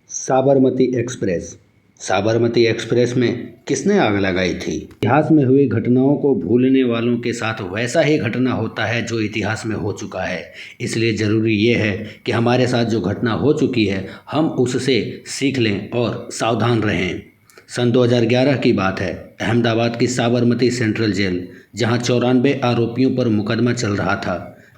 Sabarmati express. Sabarmati express में किसने आग लगाई थी? इतिहास में हुई घटनाओं को भूलने वालों के साथ वैसा ही घटना होता है जो इतिहास में हो चुका है। इसलिए ज़रूरी ये है कि हमारे साथ जो घटना हो चुकी है हम उससे सीख लें और सावधान रहें। सन 2011 की बात है। अहमदाबाद की साबरमती सेंट्रल जेल, जहां 94 आरोपियों पर मुकदमा चल रहा था।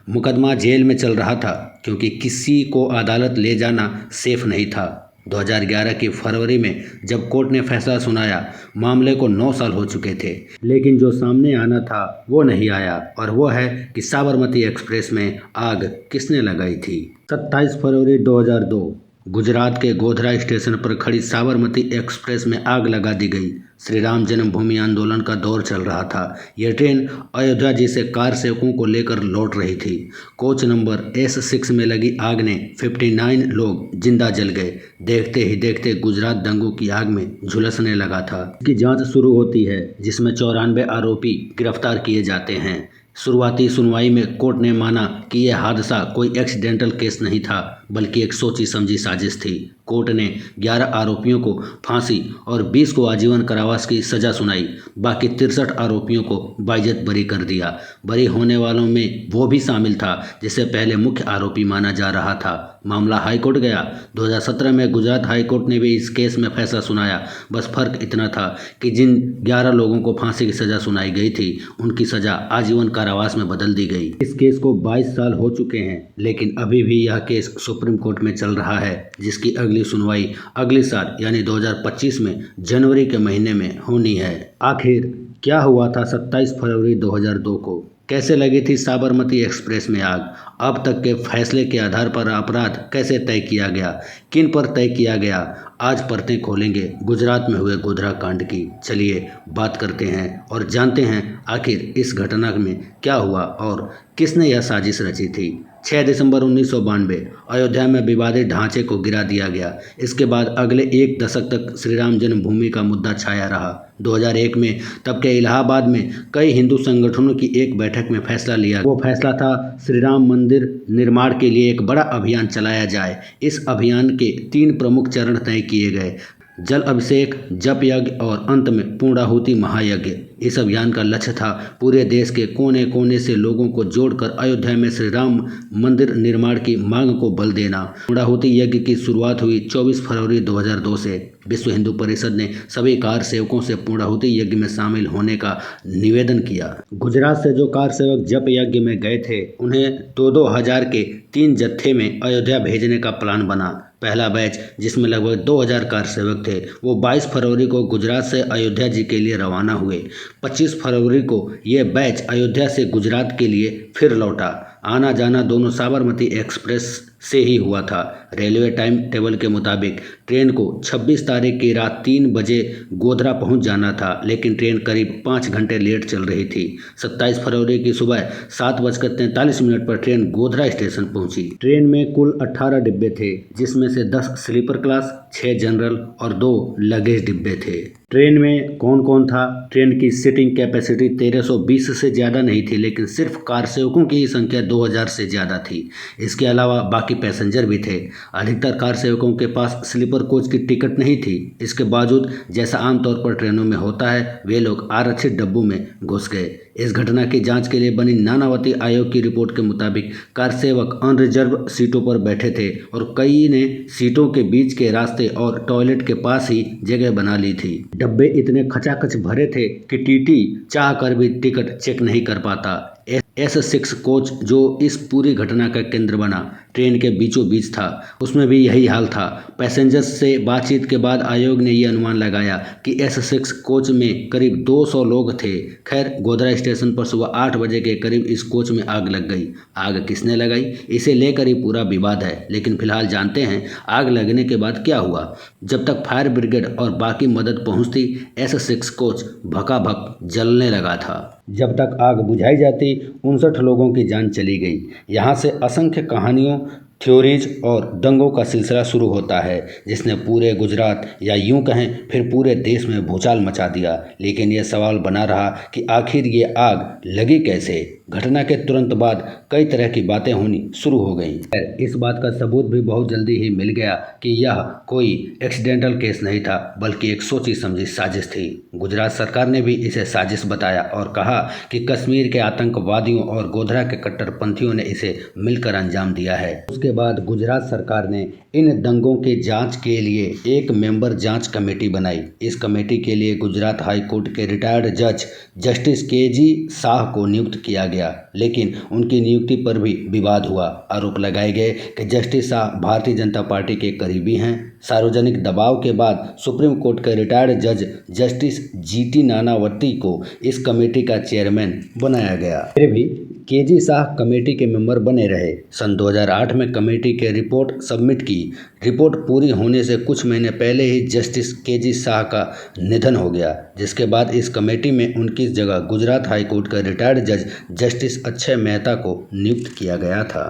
मुकदमा जेल में चल रहा था क्योंकि किसी को अदालत ले जाना सेफ नहीं था। 2011 की फरवरी में जब कोर्ट ने फैसला सुनाया, मामले को 9 साल हो चुके थे, लेकिन जो सामने आना था वो नहीं आया, और वो है कि साबरमती एक्सप्रेस में आग किसने लगाई थी। 27 फरवरी 2002 गुजरात के गोधरा स्टेशन पर खड़ी साबरमती एक्सप्रेस में आग लगा दी गई। श्री राम जन्मभूमि आंदोलन का दौर चल रहा था। यह ट्रेन अयोध्या जी से कार सेवकों को लेकर लौट रही थी। कोच नंबर S6 में लगी आग ने 59 लोग जिंदा जल गए। देखते ही देखते गुजरात दंगों की आग में झुलसने लगा था। इसकी जांच शुरू होती है, जिसमें 94 आरोपी गिरफ्तार किए जाते हैं। शुरुआती सुनवाई में कोर्ट ने माना कि यह हादसा कोई एक्सीडेंटल केस नहीं था, बल्कि एक सोची समझी साजिश थी। कोर्ट ने 11 आरोपियों को फांसी और 20 को आजीवन कारावास की सजा सुनाई। बाकी 63 आरोपियों को बाइज्जत बरी कर दिया। बरी होने वालों में वो भी शामिल था जिसे पहले मुख्य आरोपी माना जा रहा था। मामला हाईकोर्ट गया। 2017 में गुजरात हाईकोर्ट ने भी इस केस में फैसला सुनाया। बस फर्क इतना था कि जिन 11 लोगों को फांसी की सजा सुनाई गई थी, उनकी सजा आजीवन कारावास में बदल दी गई। इस केस को 22 साल हो चुके हैं, लेकिन अभी भी यह केस सुप्रीम कोर्ट में चल रहा है, जिसकी अगली सुनवाई अगले साल यानी 2025 में जनवरी के महीने में होनी है। आखिर क्या हुआ था 27 फरवरी 2002 को? कैसे लगी थी साबरमती एक्सप्रेस में आग? अब तक के फैसले के आधार पर अपराध कैसे तय किया गया, किन पर तय किया गया, आज परतें खोलेंगे गुजरात में हुए गोधरा कांड की। चलिए बात करते हैं और जानते हैं आखिर इस घटना में क्या हुआ और किसने यह साजिश रची थी। 6 दिसंबर 1992 अयोध्या में विवादित ढांचे को गिरा दिया गया। इसके बाद अगले एक दशक तक श्री राम जन्मभूमि का मुद्दा छाया रहा। 2001 में तब के इलाहाबाद में कई हिंदू संगठनों की एक बैठक में फैसला लिया। वो फैसला था श्री राम मंदिर निर्माण के लिए एक बड़ा अभियान चलाया जाए। इस अभियान के 3 प्रमुख चरण तय किए गए: जल अभिषेक, जप यज्ञ और अंत में पूर्णाहुति महायज्ञ। इस अभियान का लक्ष्य था पूरे देश के कोने कोने से लोगों को जोड़कर अयोध्या में श्री राम मंदिर निर्माण की मांग को बल देना। पूर्णाहुति यज्ञ की शुरुआत हुई 24 फरवरी 2002 से। विश्व हिंदू परिषद ने सभी कार सेवकों से पूर्णाहुति यज्ञ में शामिल होने का निवेदन किया। गुजरात से जो कार सेवक जप यज्ञ में गए थे, उन्हें 2-2 हजार के 3 जत्थे में अयोध्या भेजने का प्लान बना। पहला बैच, जिसमें लगभग 2000 कार सेवक थे, वो 22 फरवरी को गुजरात से अयोध्या जी के लिए रवाना हुए। 25 फरवरी को ये बैच अयोध्या से गुजरात के लिए फिर लौटा। आना जाना दोनों साबरमती एक्सप्रेस से ही हुआ था। रेलवे टाइम टेबल के मुताबिक ट्रेन को 26 तारीख की रात 3 बजे गोधरा पहुंच जाना था, लेकिन ट्रेन करीब 5 घंटे लेट चल रही थी। 27 फरवरी की सुबह 7:43 पर ट्रेन गोधरा स्टेशन पहुंची। ट्रेन में कुल 18 डिब्बे थे, जिसमें से 10 स्लीपर क्लास, 6 जनरल और 2 लगेज डिब्बे थे। ट्रेन में कौन कौन था? ट्रेन की सीटिंग कैपेसिटी 1320 से ज़्यादा नहीं थी, लेकिन सिर्फ कार सेवकों की ही संख्या 2000 से ज़्यादा थी। इसके अलावा बाकी पैसेंजर भी थे। अधिकतर कार सेवकों के पास स्लीपर कोच की टिकट नहीं थी। इसके बावजूद, जैसा आमतौर पर ट्रेनों में होता है, वे लोग आरक्षित डब्बों में घुस गए। इस घटना की जांच के लिए बनी नानावती आयोग की रिपोर्ट के मुताबिक कार सेवक अनरिजर्व सीटों पर बैठे थे और कई ने सीटों के बीच के रास्ते और टॉयलेट के पास ही जगह बना ली थी। डब्बे इतने खचाखच भरे थे कि टीटी चाह कर भी टिकट चेक नहीं कर पाता। S6 कोच, जो इस पूरी घटना का केंद्र बना, ट्रेन के बीचों बीच था। उसमें भी यही हाल था। पैसेंजर्स से बातचीत के बाद आयोग ने यह अनुमान लगाया कि S6 कोच में करीब 200 लोग थे। खैर, गोधरा स्टेशन पर सुबह 8 बजे के करीब इस कोच में आग लग गई। आग किसने लगाई, इसे लेकर ही पूरा विवाद है, लेकिन फिलहाल जानते हैं आग लगने के बाद क्या हुआ। जब तक फायर ब्रिगेड और बाकी मदद पहुंचती, S6 कोच भकाभक जलने लगा था। जब तक आग बुझाई जाती, 59 लोगों की जान चली गई। यहाँ से असंख्य कहानियों, थ्योरीज और दंगों का सिलसिला शुरू होता है, जिसने पूरे गुजरात या यूं कहें फिर पूरे देश में भूचाल मचा दिया। लेकिन यह सवाल बना रहा कि आखिर ये आग लगी कैसे। घटना के तुरंत बाद कई तरह की बातें होनी शुरू हो गई। इस बात का सबूत भी बहुत जल्दी ही मिल गया कि यह कोई एक्सीडेंटल केस नहीं था, बल्कि एक सोची समझी साजिश थी। गुजरात सरकार ने भी इसे साजिश बताया और कहा कि कश्मीर के आतंकवादियों और गोधरा के कट्टरपंथियों ने इसे मिलकर अंजाम दिया है। उसके बाद गुजरात सरकार ने इन दंगों की जांच के लिए एक मेंबर जांच कमेटी बनाई। इस कमेटी के लिए गुजरात हाई कोर्ट के रिटायर्ड जज जस्टिस के.जी. शाह को नियुक्त किया गया, लेकिन उनकी नियुक्ति पर भी विवाद हुआ। आरोप लगाए गए कि जस्टिस शाह भारतीय जनता पार्टी के करीबी हैं। सार्वजनिक दबाव के बाद सुप्रीम कोर्ट के रिटायर्ड जज जस्टिस जी.टी. नानावती को इस कमेटी का चेयरमैन बनाया गया। फिर भी के.जी. शाह कमेटी के मेंबर बने रहे। सन 2008 में कमेटी के रिपोर्ट सबमिट की। रिपोर्ट पूरी होने से कुछ महीने पहले ही जस्टिस के.जी. शाह का निधन हो गया, जिसके बाद इस कमेटी में उनकी जगह गुजरात हाई कोर्ट का रिटायर्ड जज जस्टिस अक्षय मेहता को नियुक्त किया गया था।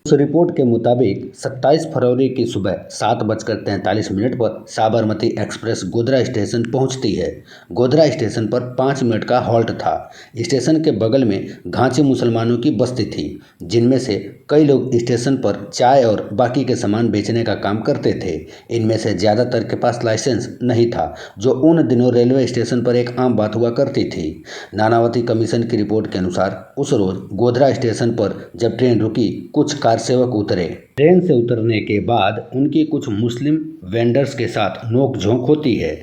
उस रिपोर्ट के मुताबिक 27 फरवरी की सुबह 7:43 पर साबरमती एक्सप्रेस गोधरा स्टेशन पहुंचती है। गोधरा स्टेशन पर 5 मिनट का हॉल्ट था। स्टेशन के बगल में घांची मुसलमानों की बस्ती थी, जिनमें से कई लोग स्टेशन पर चाय और बाकी के सामान बेचने का काम करते थे। इनमें से ज़्यादातर के पास लाइसेंस नहीं था, जो उन दिनों रेलवे स्टेशन पर एक आम बात हुआ करती थी। नानावती कमीशन की रिपोर्ट के अनुसार उस रोज गोधरा स्टेशन पर जब ट्रेन रुकी, कुछ कार सेवक उतरे। ट्रेन से उतरने के बाद उनकी कुछ मुस्लिम वेंडर्स के साथ नोकझोंक होती है।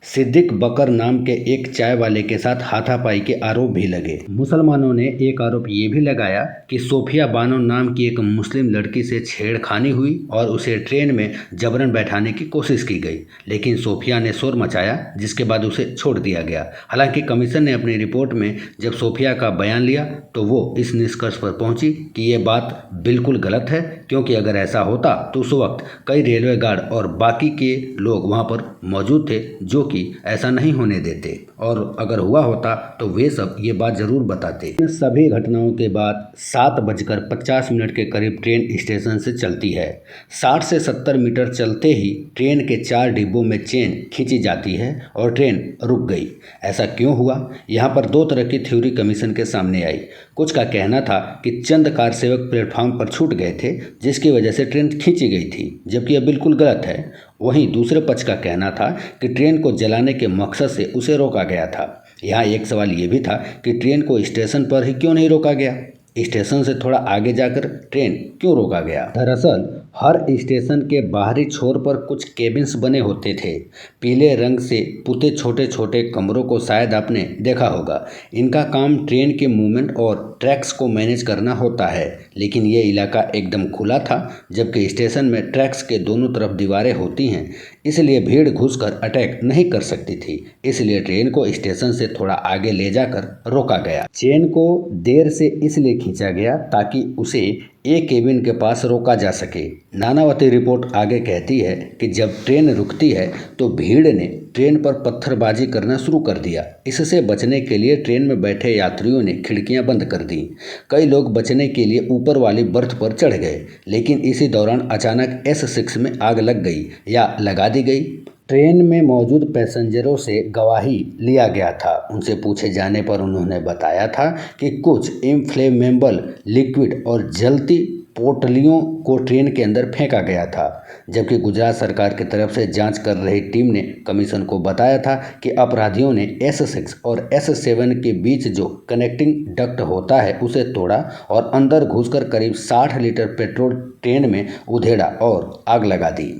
सिद्दीक बकर नाम के एक चाय वाले के साथ हाथापाई के आरोप भी लगे। मुसलमानों ने एक आरोप ये भी लगाया कि सोफिया बानो नाम की एक मुस्लिम लड़की से छेड़खानी हुई और उसे ट्रेन में जबरन बैठाने की कोशिश की गई, लेकिन सोफिया ने शोर मचाया, जिसके बाद उसे छोड़ दिया गया। हालांकि कमीशन ने अपनी रिपोर्ट में जब सोफिया का बयान लिया तो वो इस निष्कर्ष पर पहुंची कि ये बात बिल्कुल गलत है, क्योंकि अगर ऐसा होता तो उस वक्त कई रेलवे गार्ड और बाकी के लोग वहां पर मौजूद थे जो कि ऐसा नहीं होने देते, और अगर हुआ होता तो वे सब ये बात जरूर बताते। इन सभी घटनाओं के बाद 7:50 के करीब ट्रेन स्टेशन से चलती है। 60 से 70 मीटर चलते ही ट्रेन के 4 डिब्बों में चेन खींची जाती है और ट्रेन रुक गई। ऐसा क्यों हुआ? यहाँ पर 2 तरह की थ्योरी कमीशन के सामने आई। कुछ का कहना था कि चंद कार सेवक प्लेटफॉर्म पर छूट गए थे, जिसकी वजह से ट्रेन खींची गई थी, जबकि यह बिल्कुल गलत है। वहीं दूसरे पक्ष का कहना था कि ट्रेन को जलाने के मकसद से उसे रोका गया था। यहाँ एक सवाल ये भी था कि ट्रेन को स्टेशन पर ही क्यों नहीं रोका गया? स्टेशन से थोड़ा आगे जाकर ट्रेन क्यों रोका गया? दरअसल हर स्टेशन के बाहरी छोर पर कुछ केबिन्स बने होते थे। पीले रंग से पुते छोटे छोटे कमरों को शायद आपने देखा होगा। इनका काम ट्रेन के मूवमेंट और ट्रैक्स को मैनेज करना होता है, लेकिन ये इलाका एकदम खुला था, जबकि स्टेशन में ट्रैक्स के दोनों तरफ दीवारें होती हैं, इसलिए भीड़ घुसकर अटैक नहीं कर सकती थी। इसलिए ट्रेन को स्टेशन से थोड़ा आगे ले जाकर रोका गया। चेन को देर से इसलिए खींचा गया ताकि उसे एक केबिन के पास रोका जा सके। नानावती रिपोर्ट आगे कहती है कि जब ट्रेन रुकती है तो भीड़ ने ट्रेन पर पत्थरबाजी करना शुरू कर दिया। इससे बचने के लिए ट्रेन में बैठे यात्रियों ने खिड़कियां बंद कर दी। कई लोग बचने के लिए ऊपर वाली बर्थ पर चढ़ गए, लेकिन इसी दौरान अचानक S6 में आग लग गई या लगा दी गई। ट्रेन में मौजूद पैसेंजरों से गवाही लिया गया था। उनसे पूछे जाने पर उन्होंने बताया था कि कुछ इनफ्लेमेबल लिक्विड और जलती पोटलियों को ट्रेन के अंदर फेंका गया था, जबकि गुजरात सरकार की तरफ से जांच कर रही टीम ने कमीशन को बताया था कि अपराधियों ने S6 और S7 के बीच जो कनेक्टिंग डक्ट होता है उसे तोड़ा और अंदर घुसकर करीब 60 लीटर पेट्रोल ट्रेन में उधेड़ा और आग लगा दी।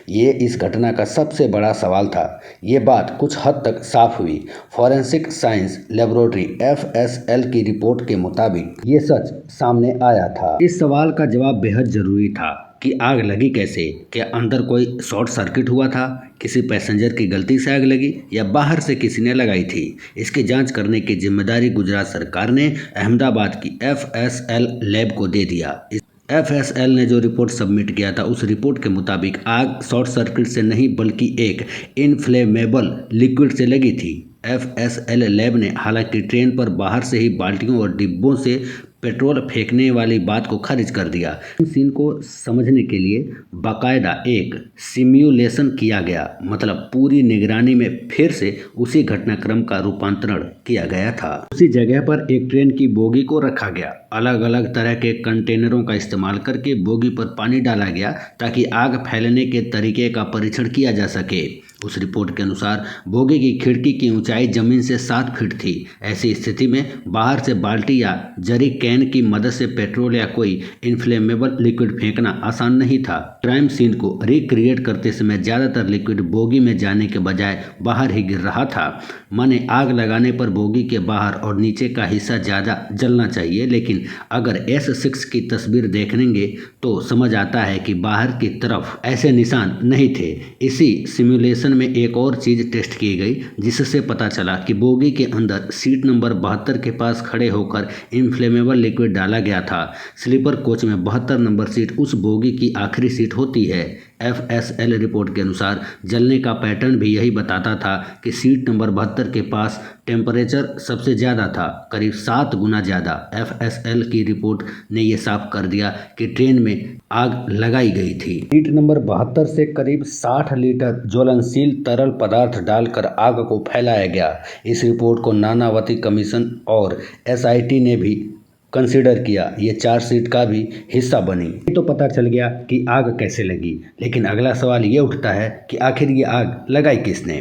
ये इस घटना का सबसे बड़ा सवाल था। ये बात कुछ हद तक साफ हुई। फॉरेंसिक साइंस लेबोरेटरी FSL की रिपोर्ट के मुताबिक ये सच सामने आया था। इस सवाल का जवाब बेहद जरूरी था कि आग लगी कैसे? क्या अंदर कोई शॉर्ट सर्किट हुआ था, किसी पैसेंजर की गलती से आग लगी, या बाहर से किसी ने लगाई थी? इसकी जांच करने की जिम्मेदारी गुजरात सरकार ने अहमदाबाद की FSL लैब को दे दिया। FSL ने जो रिपोर्ट सबमिट किया था, उस रिपोर्ट के मुताबिक आग शॉर्ट सर्किट से नहीं बल्कि एक इनफ्लेमेबल लिक्विड से लगी थी। FSL लैब ने हालांकि ट्रेन पर बाहर से ही बाल्टियों और डिब्बों से पेट्रोल फेंकने वाली बात को खारिज कर दिया। सीन को समझने के लिए बाकायदा एक सिम्युलेशन किया गया, मतलब पूरी निगरानी में फिर से उसी घटनाक्रम का रूपांतरण किया गया था। उसी जगह पर एक ट्रेन की बोगी को रखा गया। अलग अलग तरह के कंटेनरों का इस्तेमाल करके बोगी पर पानी डाला गया ताकि आग फैलने के तरीके का परीक्षण किया जा सके। उस रिपोर्ट के अनुसार बोगी की खिड़की की ऊंचाई जमीन से 7 फीट थी। ऐसी स्थिति में बाहर से बाल्टी या जरी कैन की मदद से पेट्रोल या कोई इन्फ्लेमेबल लिक्विड फेंकना आसान नहीं था। क्राइम सीन को रिक्रिएट करते समय ज़्यादातर लिक्विड बोगी में जाने के बजाय बाहर ही गिर रहा था। माने आग लगाने पर बोगी के बाहर और नीचे का हिस्सा ज़्यादा जलना चाहिए, लेकिन अगर S6 की तस्वीर देखेंगे तो समझ आता है कि बाहर की तरफ ऐसे निशान नहीं थे। इसी सिमुलेशन में एक और चीज़ टेस्ट की गई, जिससे पता चला कि बोगी के अंदर सीट नंबर 72 के पास खड़े होकर इन्फ्लेमेबल लिक्विड डाला गया था। स्लीपर कोच में 72 नंबर सीट उस बोगी की आखिरी सीट होती है। FSL रिपोर्ट के अनुसार जलने का पैटर्न भी यही बताता था कि सीट नंबर 72 के पास टेम्परेचर सबसे ज़्यादा था, करीब 7 गुना ज़्यादा। FSL की रिपोर्ट ने यह साफ कर दिया कि ट्रेन में आग लगाई गई थी। सीट नंबर 72 से करीब 60 लीटर ज्वलनशील तरल पदार्थ डालकर आग को फैलाया गया। इस रिपोर्ट को नानावती कमीशन और SIT ने भी कंसीडर किया। ये चार्जशीट का भी हिस्सा बनी। तो पता चल गया कि आग कैसे लगी, लेकिन अगला सवाल ये उठता है कि आखिर ये आग लगाई किसने।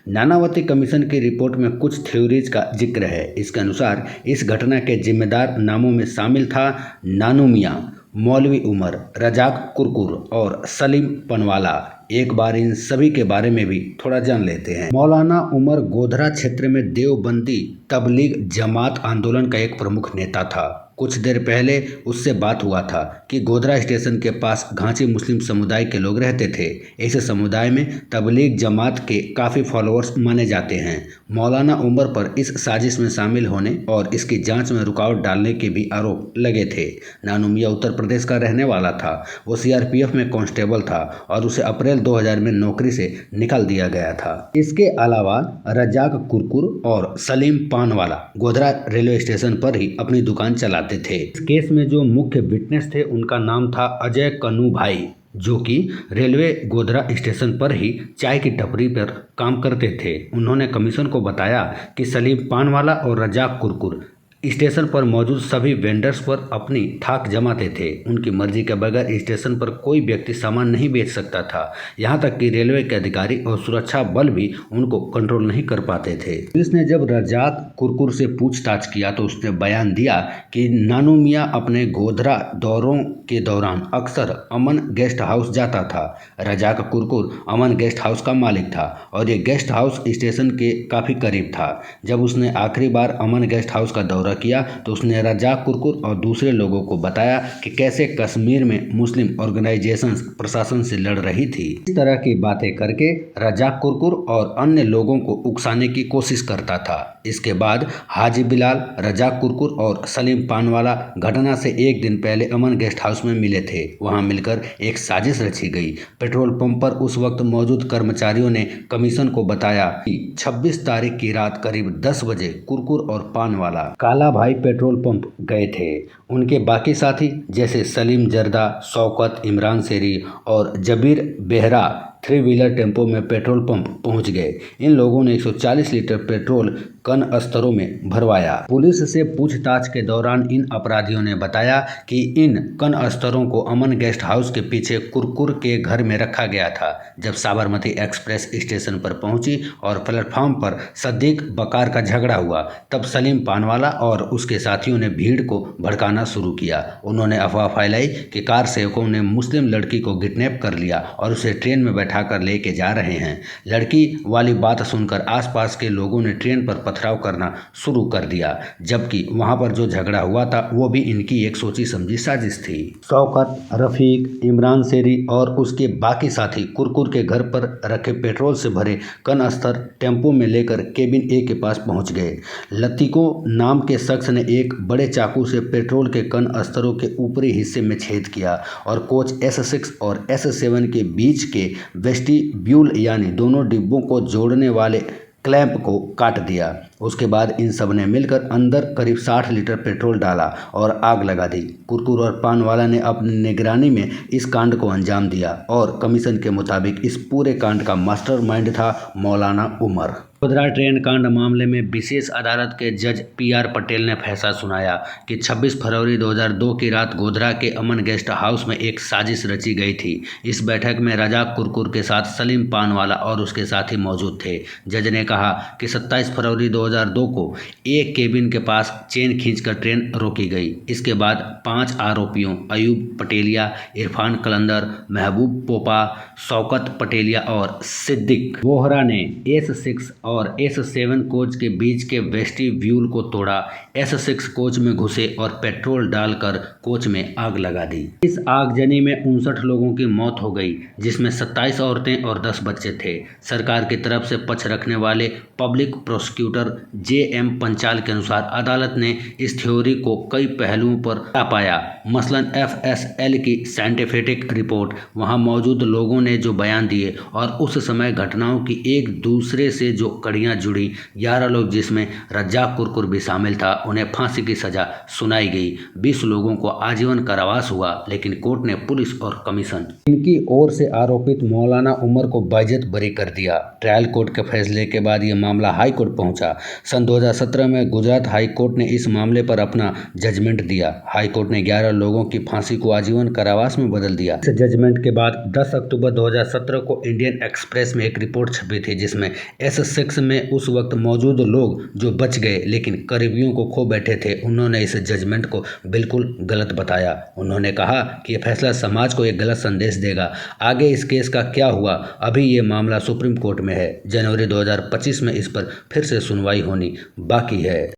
नानावती कमीशन की रिपोर्ट में कुछ थ्योरीज का जिक्र है। इसके अनुसार इस घटना के जिम्मेदार नामों में शामिल था नानू मियाँ, मौलवी उमर, रजाक कुरकुर और सलीम पनवाला। एक बार इन सभी के बारे में भी थोड़ा जान लेते हैं। मौलाना उमर गोधरा क्षेत्र में देवबंदी तबलीग जमात आंदोलन का एक प्रमुख नेता था। कुछ देर पहले उससे बात हुआ था कि गोधरा स्टेशन के पास घांची मुस्लिम समुदाय के लोग रहते थे। इस समुदाय में तबलीग जमात के काफ़ी फॉलोअर्स माने जाते हैं। मौलाना उमर पर इस साजिश में शामिल होने और इसकी जांच में रुकावट डालने के भी आरोप लगे थे। नानू मियाँ उत्तर प्रदेश का रहने वाला था। वो CRPF में कांस्टेबल था और उसे अप्रैल 2000 में नौकरी से निकाल दिया गया था। इसके अलावा रजाक कुरकुर और सलीम पानवाला गोधरा रेलवे स्टेशन पर ही अपनी दुकान चलाते थे। इस केस में जो मुख्य विटनेस थे उनका नाम था अजय कन्नू भाई, जो कि रेलवे गोधरा स्टेशन पर ही चाय की टपरी पर काम करते थे। उन्होंने कमीशन को बताया कि सलीम पानवाला और रजाक कुरकुर स्टेशन पर मौजूद सभी वेंडर्स पर अपनी ठाक जमाते थे। उनकी मर्जी के बगैर स्टेशन पर कोई व्यक्ति सामान नहीं बेच सकता था। यहाँ तक कि रेलवे के अधिकारी और सुरक्षा बल भी उनको कंट्रोल नहीं कर पाते थे। पुलिस ने जब रजाक कुरकुर से पूछताछ किया तो उसने बयान दिया कि नानू मियाँ अपने गोधरा दौरों के दौरान अक्सर अमन गेस्ट हाउस जाता था। रजाक कुरकुर अमन गेस्ट हाउस का मालिक था और ये गेस्ट हाउस स्टेशन के काफ़ी करीब था। जब उसने आखिरी बार अमन गेस्ट हाउस का दौरा किया तो उसने रजाक कुरकुर और दूसरे लोगों को बताया कि कैसे कश्मीर में मुस्लिम ऑर्गेनाइजेशंस प्रशासन से लड़ रही थी। इस तरह की बातें करके रजाक कुरकुर और अन्य लोगों को उकसाने की कोशिश करता था। इसके बाद हाजी बिलाल, रजाक कुरकुर और सलीम पानवाला घटना से एक दिन पहले अमन गेस्ट हाउस में मिले थे। वहां मिलकर एक साजिश रची गई। पेट्रोल पंप पर उस वक्त मौजूद कर्मचारियों ने कमीशन को बताया कि 26 तारीख की रात करीब 10 बजे कुरकुर और पानवाला काला भाई पेट्रोल पंप गए थे। उनके बाकी साथी जैसे सलीम जर्दा, शौकत, इमरान शेरी और जबीर बेहरा 3 व्हीलर टेम्पो में पेट्रोल पंप पहुंच गए। इन लोगों ने 140 लीटर पेट्रोल कन स्तरों में भरवाया। पुलिस से पूछताछ के दौरान इन अपराधियों ने बताया कि इन कन स्तरों को अमन गेस्ट हाउस के पीछे कुरकुर के घर में रखा गया था। जब साबरमती एक्सप्रेस स्टेशन पर पहुंची और प्लेटफॉर्म पर सद्दीक बकार का झगड़ा हुआ, तब सलीम पानवाला और उसके साथियों ने भीड़ को भड़काना शुरू किया। उन्होंने अफवाह फैलाई कि कार सेवकों ने मुस्लिम लड़की को किडनैप कर लिया और उसे ट्रेन में बैठाकर लेके जा रहे हैं। लड़की वाली बात सुनकर आसपास के लोगों ने ट्रेन पर पथराव करना शुरू कर दिया, जबकि वहां पर जो झगड़ा हुआ था वो भी इनकी एक सोची समझी साजिश थी। शौकत, रफीक, इमरान शेरी और उसके बाकी साथी कुरकुर के घर पर रखे पेट्रोल से भरे कन स्तर टेम्पो में लेकर केबिन ए के पास पहुंच गए। लतीको नाम के शख्स ने एक बड़े चाकू से पेट्रोल के कन स्तरों के ऊपरी हिस्से में छेद किया और कोच S6 और S7 के बीच के वेस्टिब्यूल यानी दोनों डिब्बों को जोड़ने वाले क्लैंप को काट दिया। उसके बाद इन सब ने मिलकर अंदर करीब 60 लीटर पेट्रोल डाला और आग लगा दी। कुरकुर और पान वाला ने अपनी निगरानी में इस कांड को अंजाम दिया और कमीशन के मुताबिक इस पूरे कांड का मास्टरमाइंड था मौलाना उमर। गोधरा ट्रेन कांड मामले में विशेष अदालत के जज PR पटेल ने फैसला सुनाया कि 26 फरवरी 2002 की रात गोधरा के अमन गेस्ट हाउस में एक साजिश रची गई थी। इस बैठक में रजाक कुरकुर के साथ सलीम पानवाला और उसके साथी मौजूद थे। जज ने कहा कि 27 फरवरी 2002 को एक केबिन के पास चेन खींचकर ट्रेन रोकी गई। इसके बाद 5 आरोपियों अयूब पटेलिया, इरफान कलंदर, महबूब पोपा, शौकत पटेलिया और सिद्दीक बोहरा ने S6 और S7 कोच के बीच के वेस्टिब्यूल को तोड़ा, S6 कोच में घुसे और पेट्रोल डालकर कोच में आग लगा दी। इस आगजनी में 59 लोगों की मौत हो गई, जिसमें 27 औरतें और 10 बच्चे थे। सरकार की तरफ से पक्ष रखने वाले पब्लिक प्रोसिक्यूटर JM पंचाल के अनुसार अदालत ने इस थ्योरी को कई पहलुओं पर पाया, मसलन FSL की साइंटिफिक रिपोर्ट, वहां मौजूद लोगों ने जो बयान दिए और उस समय घटनाओं की एक दूसरे से जो कड़ियां जुड़ी। 11 लोग जिसमें रज्जाक कुरकुर भी शामिल था, उन्हें फांसी की सजा सुनाई गई। 20 लोगों को आजीवन कारावास हुआ, लेकिन कोर्ट ने पुलिस और कमीशन इनकी ओर से आरोपित मौलाना उमर को बाइज्जत बरी कर दिया। ट्रायल कोर्ट के फैसले के बाद यह मामला हाई कोर्ट पहुंचा। सन 2017 में गुजरात हाई कोर्ट ने इस मामले पर अपना जजमेंट दिया। हाई कोर्ट ने 11 लोगों की फांसी को आजीवन कारावास में बदल दिया। इस जजमेंट के बाद 10 अक्टूबर 2017 को इंडियन एक्सप्रेस में एक रिपोर्ट छपी थी, जिसमें S6 में उस वक्त मौजूद लोग जो बच गए लेकिन करीबियों को खो बैठे थे, उन्होंने इस जजमेंट को बिल्कुल गलत बताया। उन्होंने कहा कि यह फैसला समाज को एक गलत संदेश देगा। आगे इस केस का क्या हुआ, अभी ये मामला सुप्रीम कोर्ट में है। जनवरी 2025 में इस पर फिर से सुनवाई होनी बाकी है।